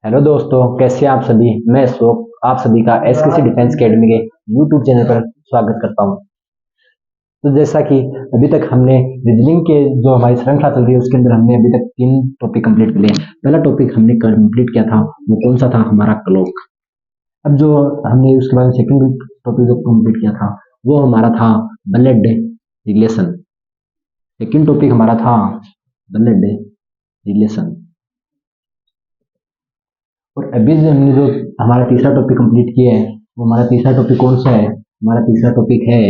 Hello दोस्तों, कैसे हैं आप सभी। मैं अशोक आप सभी का एसकेसी डिफेंस एकेडमी के यूट्यूब चैनल पर स्वागत करता हूं। तो जैसा कि अभी तक हमने रीजनिंग के जो हमारी श्रृंखला चल रही है उसके अंदर हमने अभी तक 3 टॉपिक कंप्लीट कर लिए। पहला टॉपिक हमने कंप्लीट किया था, वो कौन सा था? हमारा क्लॉक। अब जो हमने उसके बाद सेकंड टॉपिक जो कंप्लीट किया था वो हमारा था ब्लड रिलेशन। सेकंड टॉपिक हमारा था ब्लड रिलेशन। और अभी जो हमने जो हमारा तीसरा टॉपिक कंप्लीट किया है वो हमारा तीसरा टॉपिक कौन सा है? हमारा तीसरा टॉपिक है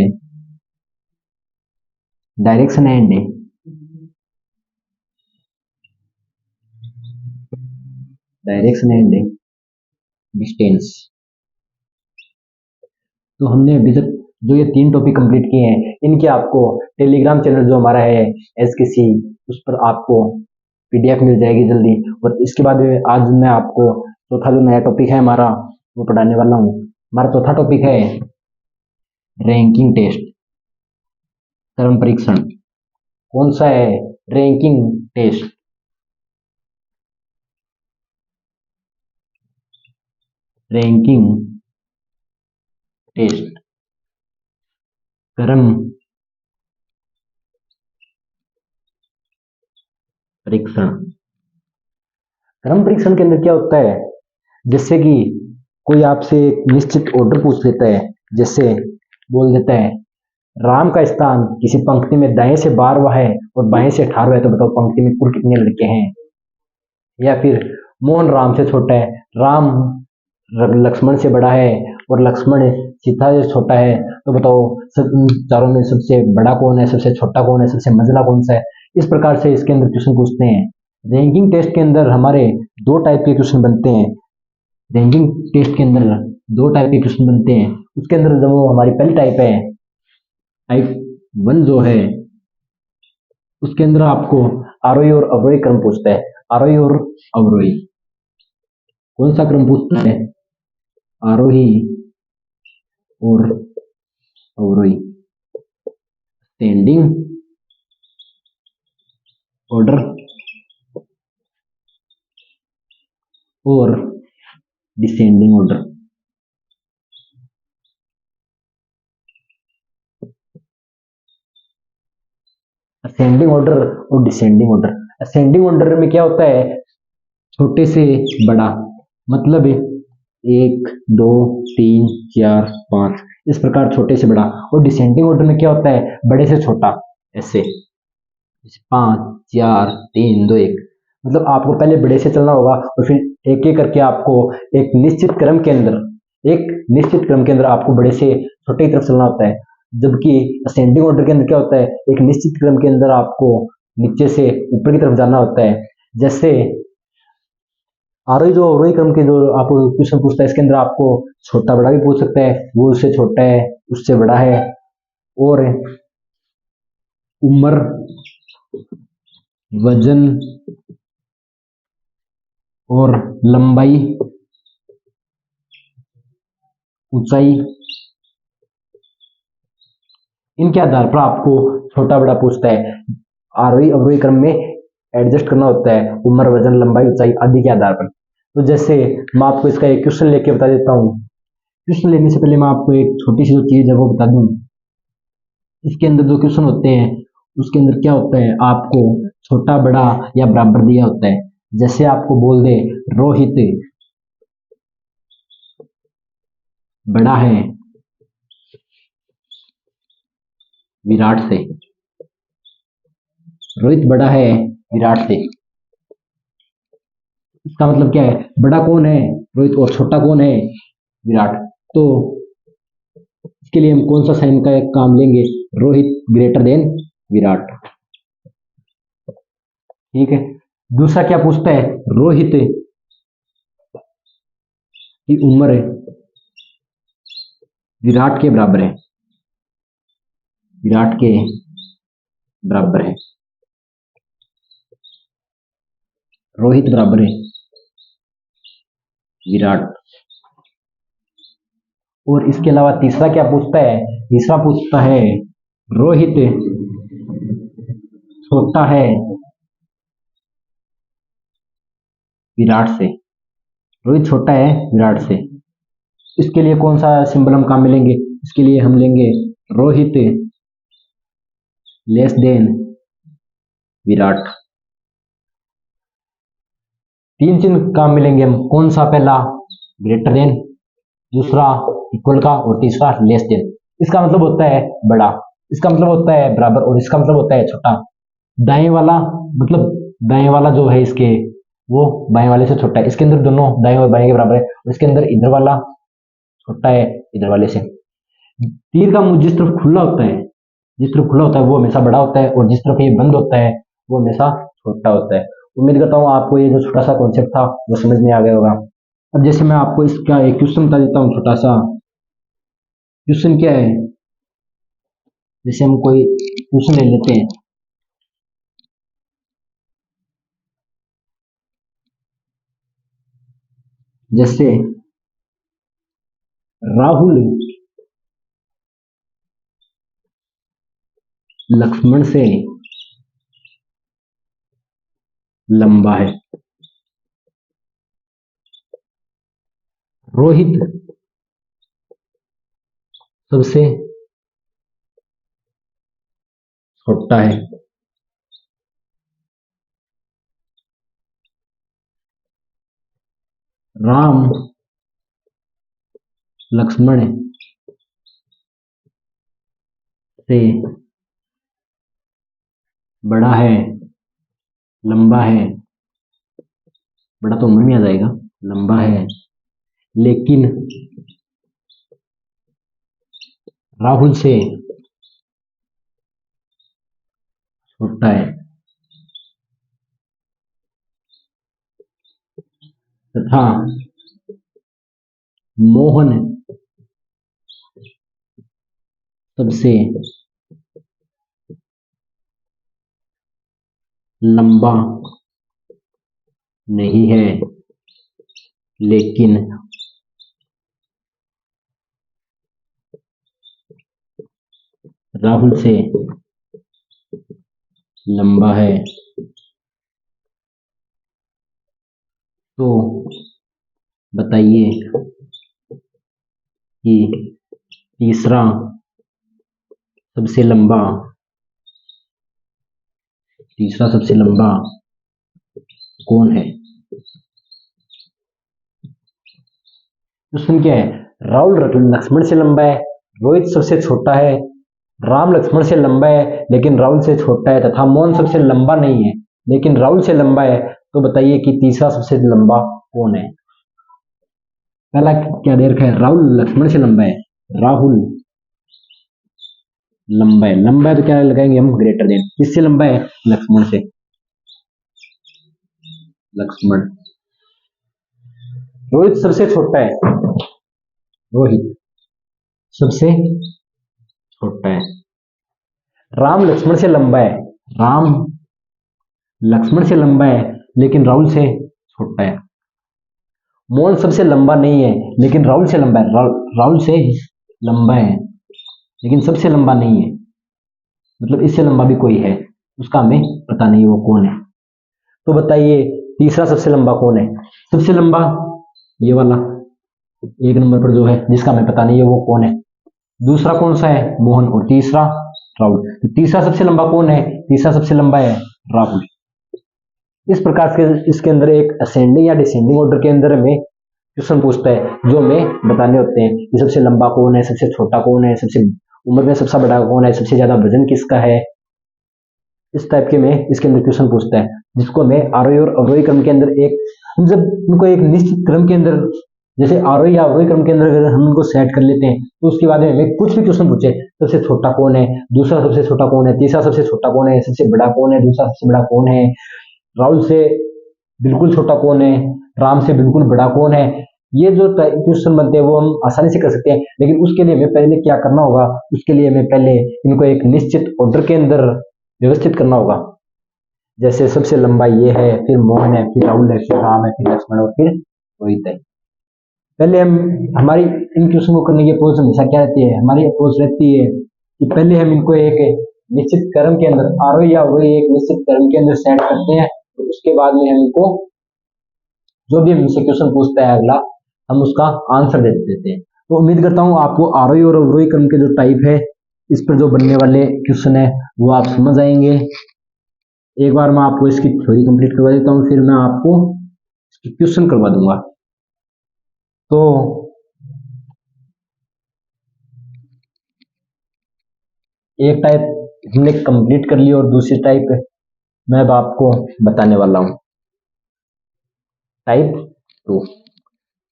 डायरेक्शन एंड डिस्टेंस। तो हमने अभी तक जो ये 3 टॉपिक कंप्लीट किए हैं इनके आपको टेलीग्राम चैनल जो हमारा है एसकेसी, उस पर आपको पीडीएफ मिल जाएगी जल्दी। और इसके बाद आज मैं आपको चौथा जो नया टॉपिक है हमारा वो पढ़ाने वाला हूँ। हमारा चौथा टॉपिक है रैंकिंग टेस्ट, क्रम परीक्षण। कौन सा है? Ranking test. रैंकिंग टेस्ट, क्रम परीक्षण। क्रम परीक्षण के अंदर क्या होता है? जैसे कि कोई आपसे एक निश्चित ऑर्डर पूछ लेता है, जैसे बोल देता है राम का स्थान किसी पंक्ति में दाएं से 12वां है और बाएं से 18वां है, तो बताओ पंक्ति में कुल कितने लड़के हैं? या फिर मोहन राम से छोटा है, राम लक्ष्मण से बड़ा है और लक्ष्मण सीता से छोटा है, तो बताओ सब इन चारों में सबसे बड़ा कौन है, सबसे छोटा कौन है, सबसे मंझला कौन सा है? इस प्रकार से इसके अंदर क्वेश्चन पूछते हैं। रैंकिंग टेस्ट के अंदर हमारे 2 टाइप के क्वेश्चन बनते हैं। रैंकिंग टेस्ट के अंदर 2 टाइप के क्वेश्चन बनते हैं। उसके अंदर जो हमारी पहली टाइप है, टाइप 1 जो है, उसके अंदर आपको आरोही और अवरोही क्रम पूछता है। आरोही और अवरोही। कौन सा क्रम पूछता है? आरोही और अवरोही। असेंडिंग ऑर्डर और डिसेंडिंग ऑर्डर। असेंडिंग ऑर्डर और डिसेंडिंग ऑर्डर। असेंडिंग ऑर्डर में क्या होता है? छोटे से बड़ा, मतलब 1 2 3 4 5, इस प्रकार छोटे से बड़ा। और डिसेंडिंग ऑर्डर में क्या होता है? बड़े से छोटा, ऐसे 5 4 3 2 1। मतलब आपको पहले बड़े से चलना होगा और फिर एक एक करके आपको एक निश्चित क्रम के अंदर आपको बड़े से छोटे की तरफ चलना होता है। जबकि असेंडिंग ऑर्डर के अंदर क्या होता है? एक निश्चित क्रम के अंदर आपको नीचे से ऊपर की तरफ जाना होता है। जैसे आरोही क्रम के जो आपको क्वेश्चन पूछता है इसके अंदर आपको छोटा बड़ा भी पूछ सकता है, वो उससे छोटा है, उससे बड़ा है, और उम्र, वजन और लंबाई, ऊंचाई, इनके आधार पर आपको छोटा बड़ा पूछता है। आरोही अवरोही क्रम में एडजस्ट करना होता है उम्र, वजन, लंबाई, ऊंचाई आदि के आधार पर। तो जैसे मैं आपको इसका एक क्वेश्चन लेके बता देता हूँ। क्वेश्चन लेने से पहले मैं आपको एक छोटी सी जो चीज है वो बता दूं। इसके अंदर जो क्वेश्चन होते हैं उसके अंदर क्या होता है? आपको छोटा बड़ा या बराबर दिया होता है। जैसे आपको बोल दे रोहित बड़ा है विराट से, रोहित बड़ा है विराट से, इसका मतलब क्या है? बड़ा कौन है? रोहित। और छोटा कौन है? विराट। तो इसके लिए हम कौन सा साइन का एक काम लेंगे? Rohit greater than Virat. ठीक है। दूसरा क्या पूछता है? रोहित की उम्र विराट के बराबर है, विराट के बराबर है। रोहित बराबर है विराट। और इसके अलावा तीसरा क्या पूछता है? तीसरा पूछता है रोहित छोटा है विराट से। रोहित छोटा है विराट से। इसके लिए कौन सा सिंबल हम काम में लेंगे? इसके लिए हम लेंगे रोहित लेस देन विराट। तीन चिन्ह काम मिलेंगे हम, कौन सा? पहला ग्रेटर देन, दूसरा इक्वल का, और तीसरा लेस देन। इसका मतलब होता है बड़ा, इसका मतलब होता है बराबर, और इसका मतलब होता है छोटा। दाएं वाला मतलब दाएं वाला जो है इसके, वो बाएं वाले से छोटा है। इसके अंदर दोनों दाएं और बाएं के बराबर है, और इसके अंदर इधर वाला छोटा है इधर वाले से। तीर का मुंह जिस तरफ खुला होता है, जिस तरफ खुला होता है वो हमेशा बड़ा होता है, और जिस तरफ ये बंद होता है वो हमेशा छोटा होता है। उम्मीद करता हूँ आपको ये जो छोटा सा कॉन्सेप्ट था वो समझ में आ गया होगा। अब जैसे मैं आपको इसका एक क्वेश्चन बता देता हूँ, छोटा सा क्वेश्चन क्या है। जैसे हम कोई क्वेश्चन ले लेते हैं, जैसे राहुल लक्ष्मण से लंबा है, रोहित सबसे छोटा है, राम लक्ष्मण से बड़ा है, लंबा है, बड़ा तो उम्र में आ जाएगा, लंबा है, लेकिन राहुल से छोटा है, तथा मोहन सबसे लंबा नहीं है, लेकिन राहुल से लंबा है। तो बताइए कि तीसरा सबसे लंबा कौन है? क्वेश्चन क्या है? राहुल लक्ष्मण से लंबा है, रोहित सबसे छोटा है, राम लक्ष्मण से लंबा है लेकिन राहुल से छोटा है, तथा मोहन सबसे लंबा नहीं है लेकिन राहुल से लंबा है। तो बताइए कि तीसरा सबसे लंबा कौन है? पहला क्या दे रखा है? राहुल लक्ष्मण से लंबा है, राहुल लंबा है, लंबा है तो क्या लगाएंगे हम? Greater than. किससे लंबा है? लक्ष्मण से, लक्ष्मण। रोहित सबसे छोटा है, रोहित सबसे छोटा है, राम लक्ष्मण से लंबा है, राम लक्ष्मण से लंबा है लेकिन राहुल से छोटा है, मोहन सबसे लंबा नहीं है लेकिन राहुल से लंबा है, राहुल से लंबा है लेकिन सबसे लंबा नहीं है, मतलब इससे लंबा भी कोई है, उसका हमें पता नहीं वो कौन है। तो बताइए तीसरा सबसे लंबा कौन है? सबसे लंबा ये वाला एक नंबर पर जो है, जिसका हमें पता नहीं है वो कौन है। दूसरा कौन सा है? मोहन। और तीसरा राहुल। तो तीसरा सबसे लंबा कौन है? तीसरा सबसे लंबा है राहुल। इस प्रकार से इसके अंदर एक असेंडिंग या डिसेंडिंग ऑर्डर के अंदर हमें क्वेश्चन पूछता है जो हमें बताने होते हैं कि सबसे लंबा कौन है, सबसे छोटा कौन है, सबसे उम्र में सबसे बड़ा कौन है, सबसे ज्यादा वजन किसका है। इस टाइप के में इसके अंदर क्वेश्चन पूछता है, जिसको हमें आरोही और अवरोही क्रम के अंदर एक, हम जब उनको एक निश्चित क्रम के अंदर, जैसे आरोही या अवरोही क्रम के अंदर अगर हम उनको सेट कर लेते हैं तो उसके बाद में हमें कुछ भी क्वेश्चन पूछे, सबसे छोटा कौन है, दूसरा सबसे छोटा कौन है, तीसरा सबसे छोटा कौन है, सबसे बड़ा कौन है, दूसरा सबसे बड़ा कौन है, राहुल से बिल्कुल छोटा कौन है, राम से बिल्कुल बड़ा कौन है, ये जो क्वेश्चन बनते हैं वो हम आसानी से कर सकते हैं। लेकिन उसके लिए हमें पहले क्या करना होगा? उसके लिए हमें पहले इनको एक निश्चित ऑर्डर के अंदर व्यवस्थित करना होगा। जैसे सबसे लंबा ये है, फिर मोहन है, फिर राहुल है, फिर राम है, फिर लक्ष्मण और फिर रोहित है। पहले हम हमारी इन क्वेश्चन को करने की अप्रोच हमेशा क्या रहती है? हमारी अप्रोच रहती है कि पहले हम इनको एक निश्चित क्रम के अंदर, आरोही या अवरोही एक निश्चित क्रम के अंदर सेट करते हैं, तो उसके बाद में हम इनको जो भी हमसे क्वेश्चन पूछता है अगला, हम उसका आंसर दे देते हैं। तो उम्मीद करता हूँ आपको आरोही और अवरोही क्रम के जो टाइप है, इस पर जो बनने वाले क्वेश्चन है वो आप समझ आएंगे। एक बार मैं आपको इसकी थ्योरी कंप्लीट करवा देता हूँ, फिर मैं आपको इसकी क्वेश्चन करवा दूंगा। तो एक टाइप हमने कंप्लीट कर ली और दूसरी टाइप मैं अब आपको बताने वाला हूँ। Type two.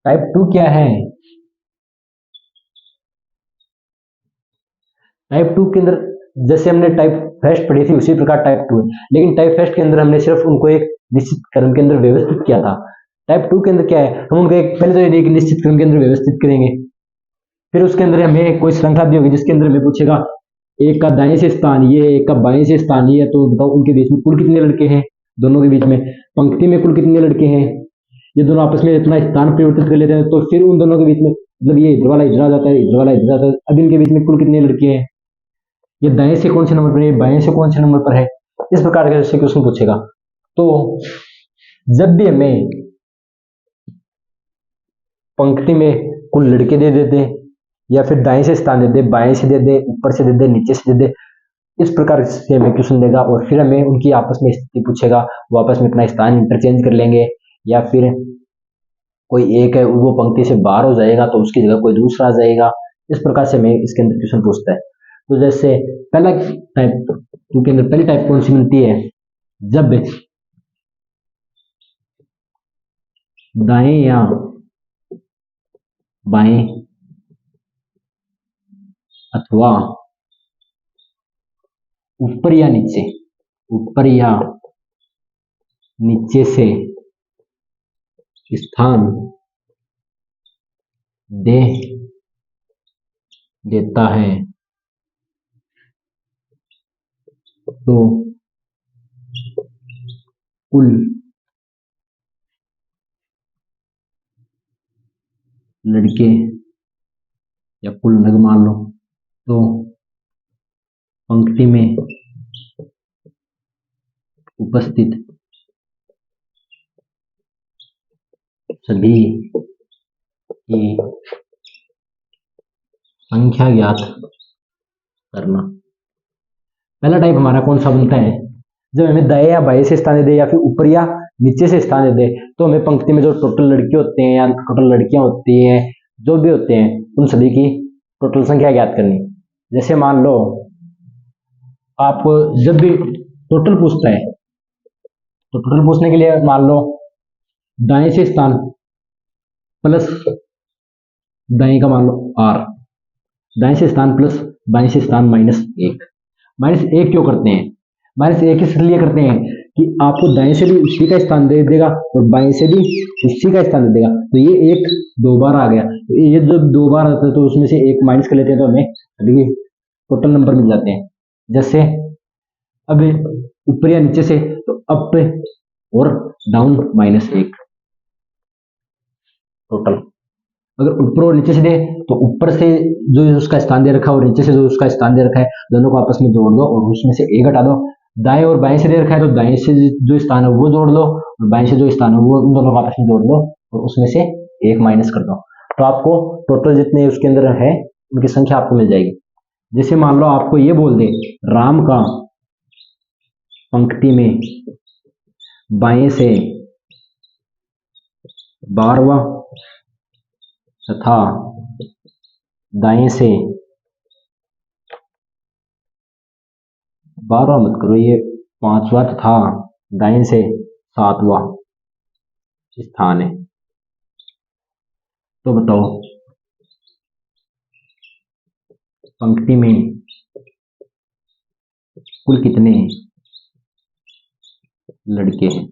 टाइप टू क्या है? टाइप टू के अंदर जैसे हमने टाइप फर्स्ट पढ़ी थी उसी प्रकार टाइप टू है, लेकिन टाइप फर्स्ट के अंदर हमने सिर्फ उनको एक निश्चित क्रम के अंदर व्यवस्थित किया था। टाइप टू के अंदर क्या है, हम उनको एक पहले तो एक निश्चित क्रम के अंदर व्यवस्थित करेंगे, फिर उसके अंदर हमें कोई श्रृंखला दी होगी जिसके अंदर हमें पूछेगा एक का दाएं से स्थान ये, एक का बाएं से स्थान ये, तो बताओ उनके बीच में कुल कितने लड़के हैं, दोनों के बीच में पंक्ति में कुल कितने लड़के हैं, ये दोनों आपस में इतना स्थान परिवर्तित कर लेते हैं, तो फिर उन दोनों के बीच में मतलब ये इधर वाला इधर आ जाता है, इधर वाला इधर जाता है, अब इनके बीच में कुल कितने लड़के हैं, ये दाएं से कौन से नंबर पर है, बाएं से कौन से नंबर पर है, इस प्रकार के जैसे क्वेश्चन पूछेगा। तो जब भी हमें पंक्ति में कुल लड़के दे देते या फिर दाएं से स्थान दे दे, बाएं से दे दे, ऊपर से दे दे, नीचे से दे दे, इस प्रकार से हमें क्वेश्चन देगा और फिर हमें उनकी आपस में स्थिति पूछेगा, वो आपस में अपना स्थान इंटरचेंज कर लेंगे, या फिर कोई एक है वो पंक्ति से बाहर हो जाएगा तो उसकी जगह कोई दूसरा आ जाएगा। इस प्रकार से हमें इसके अंदर क्वेश्चन पूछता है। तो जैसे पहला टाइप टू के अंदर पहली टाइप कौन सी मिलती है, जब दाएं या बाएं अथवा ऊपर या नीचे, ऊपर या नीचे से स्थान दे देता है तो कुल लड़के या कुल नग मान लो, तो पंक्ति में उपस्थित सभी की संख्या ज्ञात करना। पहला टाइप हमारा कौन सा बनता है, जब हमें दाएं या बाएं से स्थान दे दे या फिर ऊपर या नीचे से स्थान दे दे, तो हमें पंक्ति में जो टोटल लड़के होते हैं या टोटल लड़कियां होती हैं जो भी होते हैं उन सभी की टोटल संख्या ज्ञात करनी। जैसे मान लो आप जब भी टोटल पूछता है तो टोटल पूछने के लिए मान लो दाएं से स्थान प्लस दाएं का मान लो आर, दाएं से स्थान प्लस बाएं से स्थान -1। -1 क्यों करते हैं, -1 इसलिए करते हैं कि आपको दाएं से भी उसी का स्थान दे देगा और बाएं से भी उसी का स्थान दे देगा, तो ये एक दो बार आ गया, तो ये जब दो बार आता है तो उसमें से एक माइनस कर लेते हैं तो हमें अभी टोटल नंबर मिल जाते हैं। जैसे अब ऊपर या नीचे से तो अप और डाउन -1 टोटल। अगर ऊपर और नीचे से दे तो ऊपर से जो उसका स्थान दे रखा है और नीचे से जो उसका स्थान दे रखा है दोनों को आपस में जोड़ दो और उसमें से एक हटा दो। दाएं और बाएं से दे रखा है तो दाएं से जो स्थान है वो जोड़ दो और बाएं से जो स्थान है वो उन दोनों को आपस में जोड़ दो और उसमें से एक माइनस कर दो, तो आपको टोटल जितने उसके अंदर है उनकी संख्या आपको मिल जाएगी। जैसे मान लो आपको ये बोल दे राम का पंक्ति में बाएं से 12वां तथा दाएं से 12वां मत करो, ये 5वां तथा दाएं से 7वां स्थान है, तो बताओ पंक्ति में कुल कितने लड़के हैं।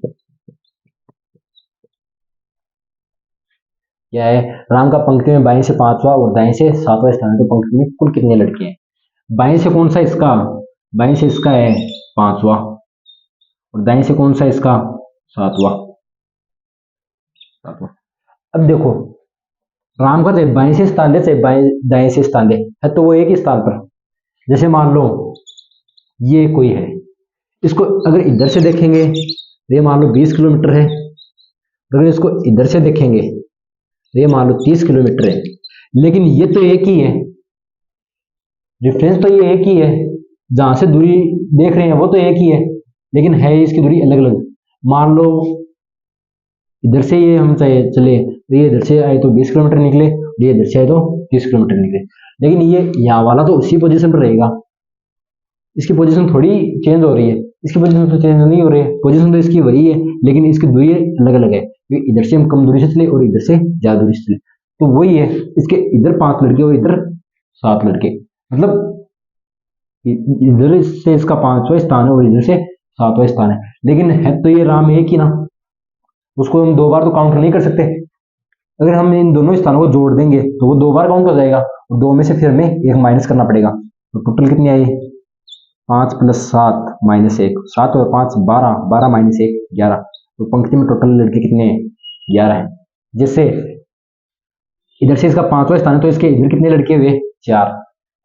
क्या है, राम का पंक्ति में बाएं से 5वां और दाएं से 7वां स्थान है, तो पंक्ति में कुल कितने लड़के हैं। बाएं से कौन सा इसका, बाएं से इसका है 5वां और दाएं से कौन सा इसका 7वां। अब देखो राम का चाहे बाएं से स्थान दे चाहे दाएं से स्थान दे है तो वो एक ही स्थान पर। जैसे मान लो ये कोई है, इसको अगर इधर से देखेंगे तो ये मान लो 20 किलोमीटर है, अगर इसको इधर से देखेंगे तो ये मान लो 30 किलोमीटर है, लेकिन ये तो एक ही है, डिफरेंस तो ये एक ही है, जहां से दूरी देख रहे हैं वो तो एक ही है, लेकिन है इसकी दूरी अलग अलग। मान लो इधर से ये हम चाहे चले तो ये इधर से आए तो 20 किलोमीटर निकले, ये इधर से आए तो 30 किलोमीटर निकले, लेकिन ये यहाँ वाला तो उसी पोजीशन पर रहेगा, इसकी पोजीशन थोड़ी चेंज हो रही है, इसकी पोजीशन तो चेंज नहीं हो रही है, पोजीशन तो इसकी वही है, लेकिन इसकी दूरी अलग अलग है, क्योंकि इधर से हम कम दूरी से चले और इधर से ज्यादा दूरी से चले, तो वही है, इसके इधर 5 लड़के और इधर 7 लड़के, मतलब इधर से इसका 5वां स्थान है और इधर से 7वां स्थान है, लेकिन है तो ये राम एक ही ना, उसको हम 2 बार तो काउंट नहीं कर सकते। अगर हम इन दोनों स्थानों को जोड़ देंगे तो वो 2 बार काउंट हो जाएगा, और 2 में से फिर हमें एक माइनस करना पड़ेगा, तो टोटल कितनी आई, 5 + 7 - 1, 7 और 5 12, 12 - 1 11, तो पंक्ति में टोटल लड़के कितने हैं, 11 हैं। जिससे इधर से इसका 5वां स्थान है तो इसके इधर कितने लड़के हुए, 4,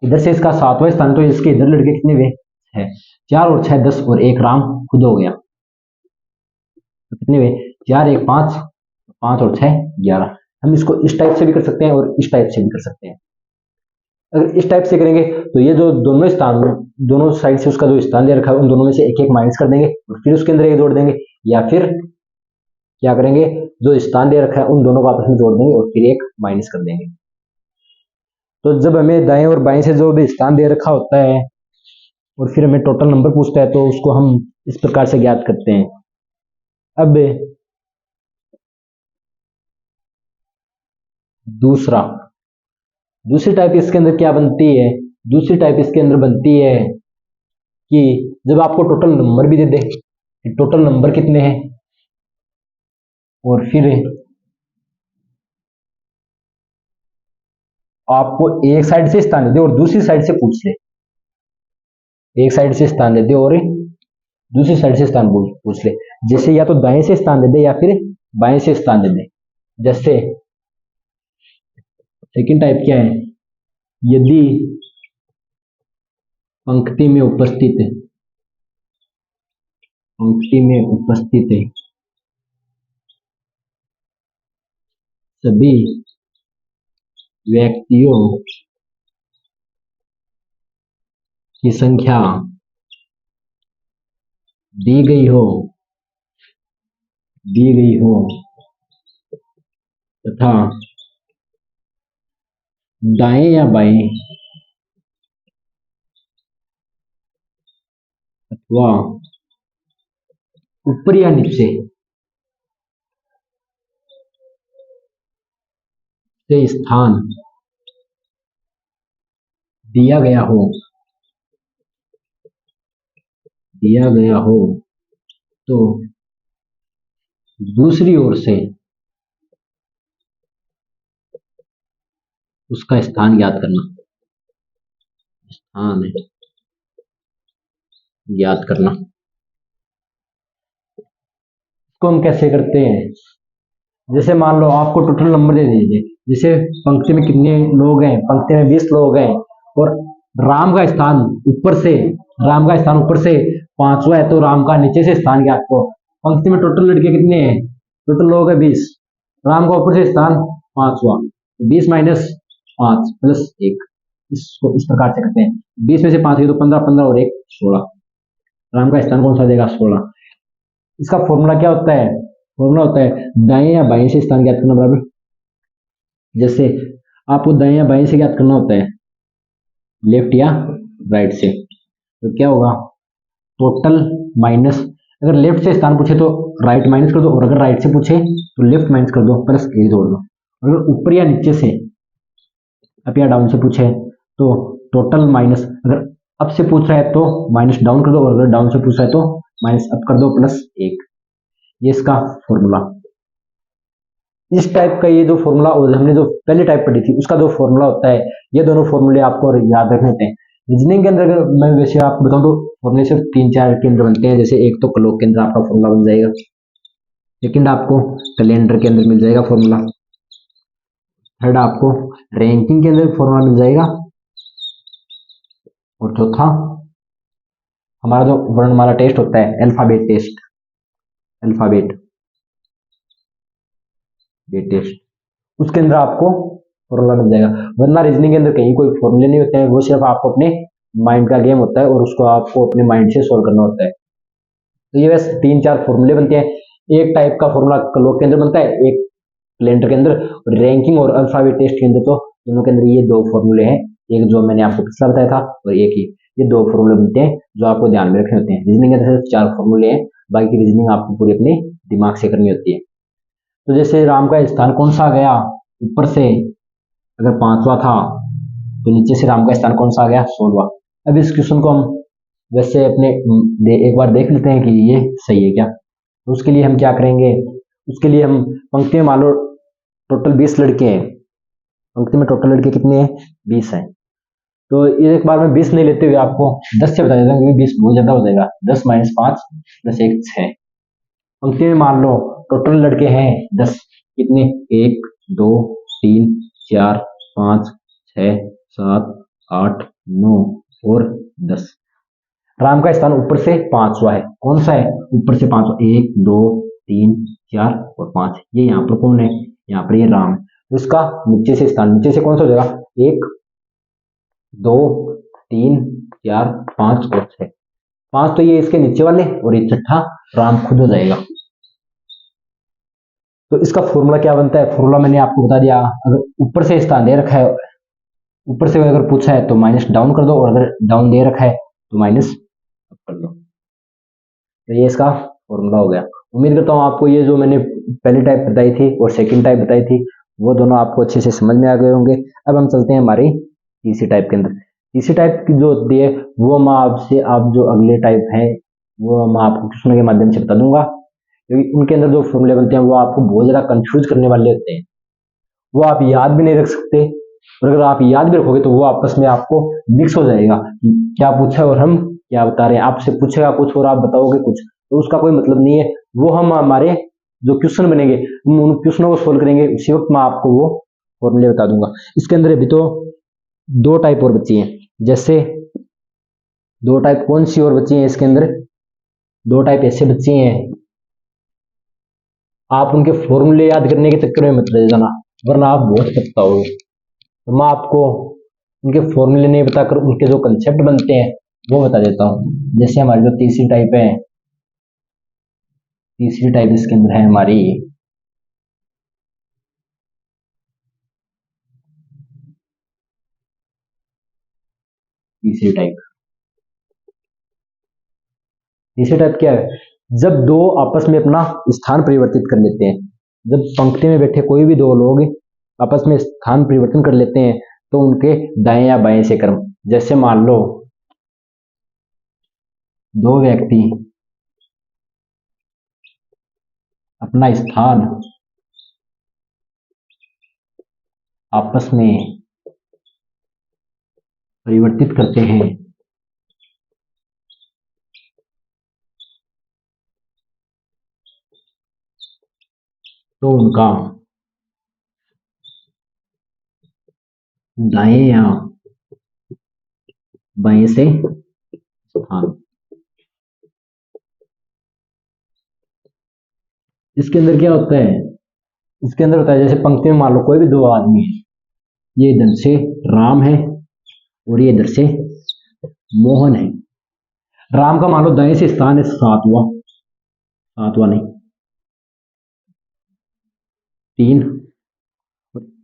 इधर से इसका 7वां स्थान है तो इसके इधर लड़के कितने हुए, 6, 4 और 6 10 और 1 राम खुद हो गया, तो कितने हुए, 4 1 5, 5 और 6 11। हम इसको इस टाइप से भी कर सकते हैं और इस टाइप से भी कर सकते हैं। अगर इस टाइप से करेंगे तो ये जो दोनों स्थान, दोनों साइड से उसका जो स्थान दे रखा है उन दोनों में से एक एक माइनस कर देंगे और फिर उसके अंदर एक जोड़ देंगे, या फिर क्या करेंगे, जो स्थान दे रखा है उन दोनों को आपस में जोड़ देंगे और फिर एक माइनस कर देंगे। तो जब हमें दाएं और बाएं से जो भी स्थान दे रखा होता है और फिर हमें टोटल नंबर पूछता है तो उसको हम इस प्रकार से ज्ञात करते हैं। अब दूसरी टाइप इसके अंदर क्या बनती है, दूसरी टाइप इसके अंदर बनती है कि जब आपको टोटल नंबर भी दे दे कि टोटल नंबर कितने हैं, और फिर आपको एक साइड से स्थान दे दे और दूसरी साइड से पूछ ले, एक साइड से स्थान दे दे और दूसरी साइड से स्थान पूछ ले, जैसे या तो दाएं से स्थान दे दे या फिर बाएं से स्थान दे दे। जैसे सेकंड टाइप क्या है, यदि पंक्ति में उपस्थित सभी व्यक्तियों की संख्या दी गई हो तथा दाएं या बाएं अथवा ऊपर या नीचे से स्थान दिया गया हो तो दूसरी ओर से उसका स्थान ज्ञात करना, इसको हम कैसे करते हैं, जैसे मान लो आपको टोटल नंबर दे दीजिए, जैसे पंक्ति में कितने लोग हैं, पंक्ति में 20 लोग हैं और राम का स्थान ऊपर से 5वां है, तो राम का नीचे से स्थान ज्ञात को, पंक्ति में टोटल लड़के कितने हैं, टोटल लोग हैं 20, राम का ऊपर से स्थान 5वां, 20 - 5 + 1, इसको इस प्रकार से करते हैं, 20 में से 5 तो 15, 15 और 1 16, राम का स्थान कौन सा देगा, 16। इसका फॉर्मूला क्या होता है, फॉर्मूला होता है दाएं या बाएं से स्थान ज्ञात करना बराबर, जैसे आपको दाएं या बाएं से ज्ञात करना होता है लेफ्ट या राइट से, तो क्या होगा, टोटल माइनस, अगर लेफ्ट से स्थान पूछे तो राइट माइनस कर दो, और अगर राइट से पूछे तो लेफ्ट माइनस कर दो प्लस 1 जोड़ दो, अगर ऊपर या नीचे से अप या डाउन से पूछे तो टोटल माइनस, अगर अप से पूछ रहा है तो माइनस डाउन कर दो, और अगर डाउन से पूछ रहा है तो माइनस अप कर दो प्लस 1, ये इसका फॉर्मूला। इस टाइप का ये जो फॉर्मूला, और हमने जो पहली टाइप पढ़ी थी उसका जो फॉर्मूला होता है, ये दोनों फॉर्मूले आपको याद रखने होते हैं। रीजनिंग के अंदर अगर मैं वैसे आपको बताऊं तो फॉर्मूले सिर्फ 3-4 के अंदर बनते हैं, जैसे एक तो क्लॉक के अंदर आपका फॉर्मूला बन जाएगा, सेकंड आपको कैलेंडर के अंदर मिल जाएगा फॉर्मूला, थर्ड आपको रैंकिंग के अंदर फॉर्मूला मिल जाएगा, और चौथा हमारा जो वर्णमाला टेस्ट होता है, अल्फाबेट टेस्ट, वेटेस्ट, उसके अंदर आपको फॉर्मूला मिल जाएगा। वरना रीजनिंग के अंदर कहीं कोई फॉर्मूले नहीं होते हैं, वो सिर्फ आपको अपने माइंड का गेम होता है और उसको आपको अपने माइंड से सोल्व करना होता है। तो ये बस 3-4 फॉर्मूले बनते हैं। एक टाइप का फॉर्मूला क्लॉक के अंदर बनता है, एक कैलेंडर के अंदर, और रैंकिंग और अल्फाबेट टेस्ट के अंदर तो दोनों के अंदर ये 2 फॉर्मूले हैं, एक जो मैंने आपको पिछला बताया था और एक ही, ये 2 फॉर्मूले बनते हैं जो आपको ध्यान में रखने होते हैं। रीजनिंग के अंदर सिर्फ 4 फॉर्मूले हैं, बाकी रीजनिंग आपको पूरी अपने दिमाग से करनी होती है। तो जैसे राम का स्थान कौन सा आ गया, ऊपर से अगर 5वां था तो नीचे से राम का स्थान कौन सा आ गया, 16वां। अब इस क्वेश्चन को हम वैसे अपने एक बार देख लेते हैं कि ये सही है क्या। तो उसके लिए हम क्या करेंगे, उसके लिए हम पंक्ति में मान लो टोटल 20 लड़के हैं, पंक्ति में टोटल लड़के कितने हैं, 20 हैं। तो ये एक बार में 20 नहीं लेते हुए आपको 10 से बता देता हूँ, क्योंकि 20 बहुत ज्यादा हो जाएगा। 10 - 5 + 1 6। पंक्ति में मान लो टोटल लड़के हैं 10, कितने, 1 2 3 4 5 6 7 8 9 और 10। राम का स्थान ऊपर से 5वां है, कौन सा है, ऊपर से 5वां, 1 2 3 4 और 5। ये यहाँ पर कौन है, यहाँ पर ये राम है। तो इसका नीचे से स्थान, नीचे से कौन सा हो जाएगा, 1 2 3 4 5 और 6। 5 तो ये इसके नीचे वाले और ये छठा राम खुद हो जाएगा। तो इसका फॉर्मूला क्या बनता है, फॉर्मूला मैंने आपको बता दिया। अगर ऊपर से स्थान दे रखा है, ऊपर से अगर पूछा है तो माइनस डाउन कर दो, और अगर डाउन दे रखा है तो माइनस अप कर दो। तो ये इसका फॉर्मूला हो गया। उम्मीद करता हूँ आपको ये जो मैंने पहली टाइप बताई थी और सेकंड टाइप बताई थी वो दोनों आपको अच्छे से समझ में आ गए होंगे। अब हम चलते हैं हमारी तीसरी टाइप के अंदर। तीसरी टाइप की जो होती है वो मैं आपसे, आप जो अगले टाइप है वो मैं आपको क्वेश्चन के माध्यम से बता दूंगा, क्योंकि उनके अंदर जो फॉर्मूले बनते हैं वो आपको बहुत ज्यादा कंफ्यूज करने वाले होते हैं, वो आप याद भी नहीं रख सकते, और अगर आप याद भी रखोगे तो वो आपस में आपको मिक्स हो जाएगा कि क्या पूछा है और हम क्या बता रहे हैं। आपसे पूछेगा कुछ और आप बताओगे कुछ, तो उसका कोई मतलब नहीं है। वो हम हमारे जो क्वेश्चन बनेंगे हम उन क्वेश्चनों को सोल्व करेंगे, उसी वक्त मैं आपको वो फॉर्मूले बता दूंगा। इसके अंदर अभी तो 2 टाइप और बची हैं। जैसे 2 टाइप कौन सी और बची हैं इसके अंदर, 2 टाइप ऐसे बची हैं, आप उनके फॉर्मूले याद करने के चक्कर में मत रह जाना, वरना आप बहुत पछताओगे। तो मैं आपको उनके फॉर्मूले नहीं बताकर उनके जो कंसेप्ट बनते हैं वो बता देता हूँ। जैसे हमारी जो तीसरी टाइप है, तीसरी टाइप इसके अंदर है हमारी तीसरी टाइप। तीसरी टाइप क्या है, जब दो आपस में अपना स्थान परिवर्तित कर लेते हैं। जब पंक्ति में बैठे कोई भी 2 लोग आपस में स्थान परिवर्तन कर लेते हैं तो उनके दाएं या बाएं से क्रम, जैसे मान लो 2 व्यक्ति अपना स्थान आपस में परिवर्तित करते हैं तो उनका दाएं या बाएं से स्थान, इसके अंदर क्या होता है, इसके अंदर होता है जैसे पंक्ति में मान लो कोई भी 2 आदमी है, ये इधर से राम है और ये इधर से मोहन है। राम का मान लो दाएं से स्थान है 7वां, 7वां नहीं 3,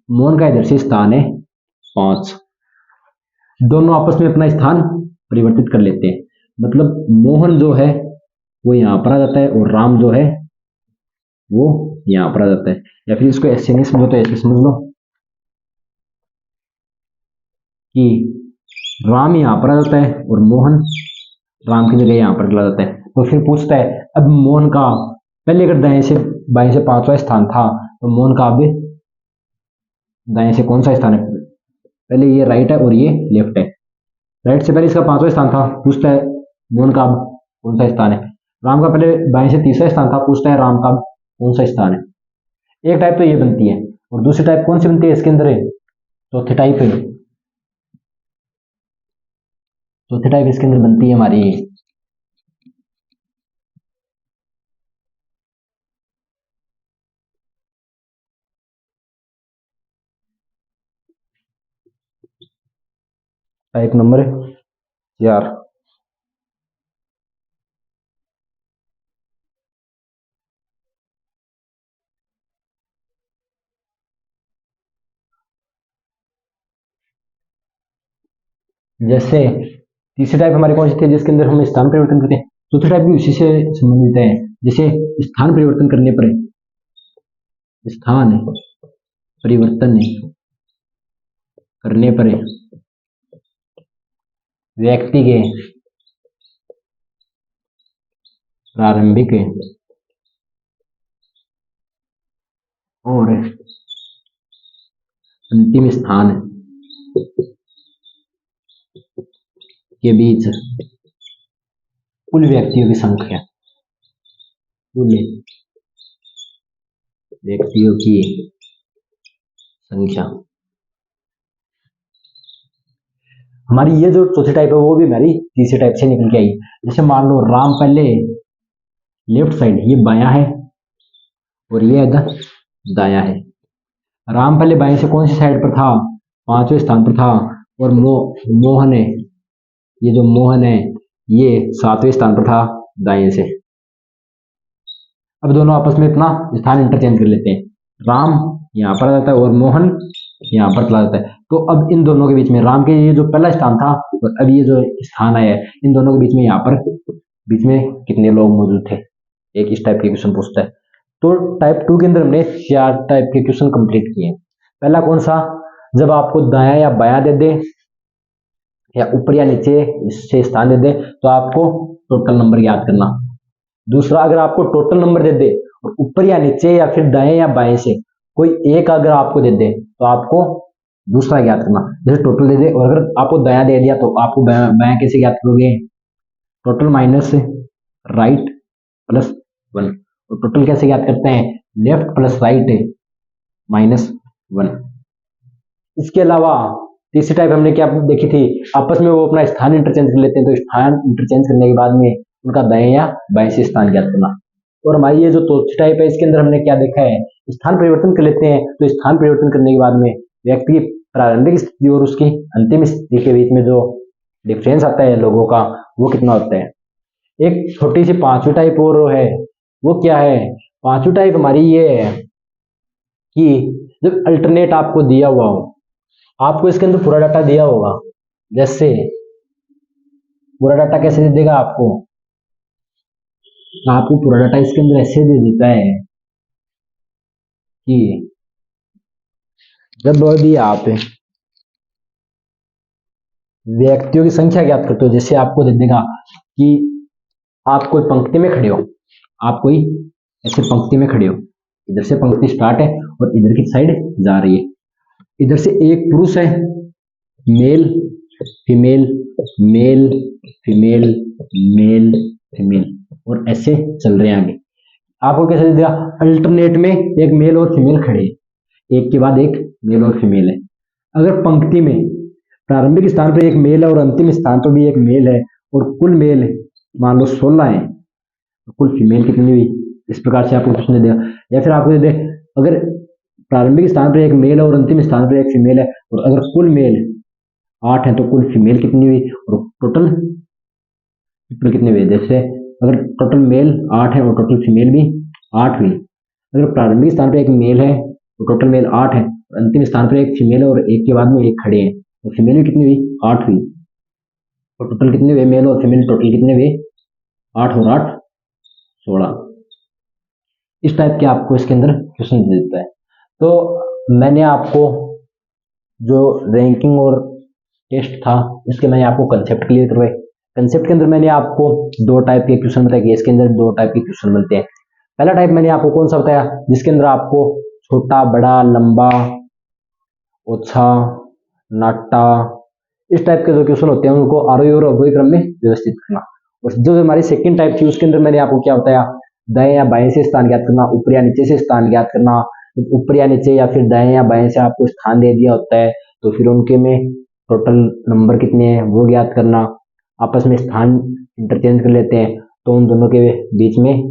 मोहन का इधर से स्थान है 5। दोनों आपस में अपना स्थान परिवर्तित कर लेते हैं, मतलब मोहन जो है वो यहाँ पर आ जाता है और राम जो है वो यहाँ पर आ जाता है। या फिर इसको ऐसे नहीं समझो तो ऐसे समझ लो कि राम यहाँ पर आ जाता है और मोहन राम की जगह यहाँ पर चला जाता है। तो फिर पूछता है अब मोहन का, पहले अगर दाएं से बाएं से 5वां स्थान था तो मोहन का अब दाएं से कौन सा स्थान है, पहले ये राइट है और ये लेफ्ट है। राइट से पहले इसका 5वां स्थान था, पूछता है मोहन का अब कौन सा स्थान है। राम का पहले बाएं से 3रा स्थान था, पूछता है राम का अब कौन सा स्थान है। एक टाइप तो ये बनती है, और दूसरी टाइप कौन सी बनती है इसके अंदर है, चौथी टाइप है। चौथी टाइप इसके अंदर बनती है हमारी टाइप नंबर 4, जैसे तीसरी टाइप हमारी कौन सी थी जिसके अंदर हम स्थान परिवर्तन करते हैं। चौथी टाइप भी उसी से संबंधित है, जैसे स्थान परिवर्तन करने पर, स्थान परिवर्तन करने पर व्यक्ति के प्रारंभिक और अंतिम स्थान के बीच कुल व्यक्तियों की संख्या, कुल व्यक्तियों की संख्या। हमारी ये जो चौथी टाइप है वो भी हमारी तीसरी टाइप से निकल के आई। जैसे मान लो राम पहले लेफ्ट साइड, ये बायां है और ये इधर दायां है। राम पहले बाएं से कौन सी साइड पर था, 5वें स्थान पर था, और मोहन है, ये जो मोहन है ये 7वें स्थान पर था दाएं से। अब दोनों आपस में अपना स्थान इंटरचेंज कर लेते हैं, राम यहाँ पर आ जाता है और मोहन यहाँ पर चला जाता है। तो अब इन दोनों के बीच में, राम के ये जो पहला स्थान था और अब ये जो स्थान आया है, इन दोनों के बीच में यहाँ पर बीच में कितने लोग मौजूद थे, एक इस टाइप के क्वेश्चन पूछता है। तो टाइप 2 के अंदर हमने 4 टाइप के क्वेश्चन कंप्लीट किए। पहला कौन सा, जब आपको दायां या बायां दे दे या ऊपर या नीचे इससे स्थान दे दे तो आपको टोटल नंबर याद करना। दूसरा, अगर आपको टोटल नंबर दे दे और ऊपर या नीचे या फिर दाएं या बाएं से कोई एक अगर आपको दे दे तो आपको दूसरा ज्ञात करना। जैसे टोटल दे दे और अगर आपको दायां दे दिया तो आपको बायां कैसे ज्ञात करोगे, टोटल माइनस राइट प्लस 1। और टोटल कैसे ज्ञात करते हैं, लेफ्ट प्लस राइट माइनस 1। इसके अलावा तीसरी टाइप हमने क्या देखी थी, आपस में वो अपना स्थान इंटरचेंज कर लेते हैं। तो स्थान इंटरचेंज करने के बाद में उनका दाएं या बाएं से स्थान ज्ञात करना। और हमारी ये जो चौथी टाइप है इसके अंदर हमने क्या देखा है, स्थान परिवर्तन कर लेते हैं। तो स्थान परिवर्तन करने के बाद में व्यक्ति की प्रारंभिक स्थिति और उसकी अंतिम स्थिति के बीच में जो डिफरेंस आता है लोगों का, वो कितना होता है। एक छोटी सी 5वीं टाइप और है, वो क्या है, 5वीं टाइप हमारी ये है कि जब अल्टरनेट आपको दिया हुआ हो, आपको इसके अंदर पूरा डाटा दिया होगा। जैसे पूरा डाटा कैसे दे देगा आपको पूरा डाटा इसके अंदर ऐसे दे देता है कि जब भी आप व्यक्तियों की संख्या ज्ञात करते हो, जैसे आपको दे देगा कि आप कोई पंक्ति में खड़े हो, आप कोई ऐसे पंक्ति में खड़े हो, इधर से पंक्ति स्टार्ट है और इधर की साइड जा रही है। इधर से एक पुरुष है, male female male female male female और ऐसे चल रहे हैं आगे। आपको कैसे दे दिया, अल्टरनेट में एक मेल और फीमेल खड़े हैं, एक के बाद एक मेल और फीमेल है। अगर पंक्ति में प्रारंभिक स्थान पर एक मेल है और अंतिम स्थान पर भी एक मेल है और कुल मेल मान लो 16 है, तो कुल फीमेल कितनी हुई, इस प्रकार से आपको प्रश्न दे देगा। या फिर आपको दे दे अगर प्रारंभिक स्थान पर एक मेल है और अंतिम स्थान पर एक फीमेल है और अगर कुल मेल 8 है तो कुल फीमेल कितनी हुई और टोटल कितनी हुई। जैसे अगर टोटल मेल 8 है और टोटल फीमेल भी 8 हुई। अगर प्रारंभिक स्थान पर एक मेल है तो टोटल मेल 8 है, अंतिम स्थान पर एक फीमेल है और एक के बाद में एक खड़े हैं, तो फीमेल भी कितनी हुई, 8 हुई। और टोटल कितने हुए, मेल और फीमेल टोटल कितने हुए, 8 और 8 16। इस टाइप के आपको इसके अंदर क्वेश्चन दे देता है। तो मैंने आपको जो रैंकिंग और टेस्ट था इसके मैंने आपको कंसेप्ट क्लियर करवाए। कंसेप्ट के अंदर मैंने आपको 2 टाइप के क्वेश्चन बताए कि इसके अंदर 2 टाइप के क्वेश्चन मिलते हैं। पहला टाइप मैंने आपको कौन सा बताया, जिसके अंदर आपको छोटा बड़ा लंबा ओछा नाटा इस टाइप के जो क्वेश्चन होते हैं उनको आरोही और अवरोही क्रम में व्यवस्थित करना। और जो हमारी सेकंड टाइप थी उसके अंदर मैंने आपको क्या बताया, दाएं या बाएं से स्थान ज्ञात करना, ऊपर या नीचे से स्थान ज्ञात करना। ऊपर या नीचे या फिर दाएं या बाएं से आपको स्थान दे दिया होता है तो फिर उनके में टोटल नंबर कितने हैं वो ज्ञात करना। आपस में स्थान इंटरचेंज कर लेते हैं तो उन दोनों के बीच में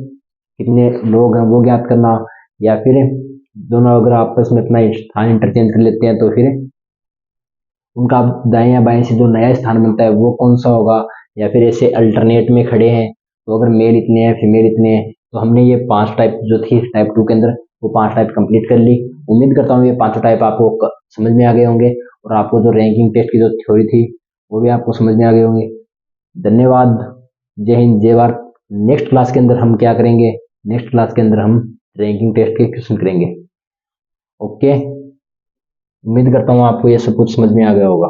कितने लोग हैं वो ज्ञात करना। या फिर दोनों अगर आपस में अपना स्थान इंटरचेंज कर लेते हैं तो फिर उनका दाएं या बाएं से जो नया स्थान बनता है वो कौन सा होगा, या फिर ऐसे अल्टरनेट में खड़े हैं तो अगर मेल इतने हैं फीमेल इतने हैं। तो हमने ये 5 टाइप जो थी टाइप 2 के अंदर वो 5 टाइप कंप्लीट कर ली। उम्मीद करता हूँ ये पांचों टाइप आपको समझ में आ गए होंगे, और आपको जो रैंकिंग टेस्ट की जो थ्योरी थी वो भी आपको समझ में आ गए होंगे। धन्यवाद। जय हिंद जय भारत। नेक्स्ट क्लास के अंदर हम क्या करेंगे, नेक्स्ट क्लास के अंदर हम रैंकिंग टेस्ट के क्वेश्चन करेंगे। ओके, उम्मीद करता हूँ आपको ये सब कुछ समझ में आ गया होगा।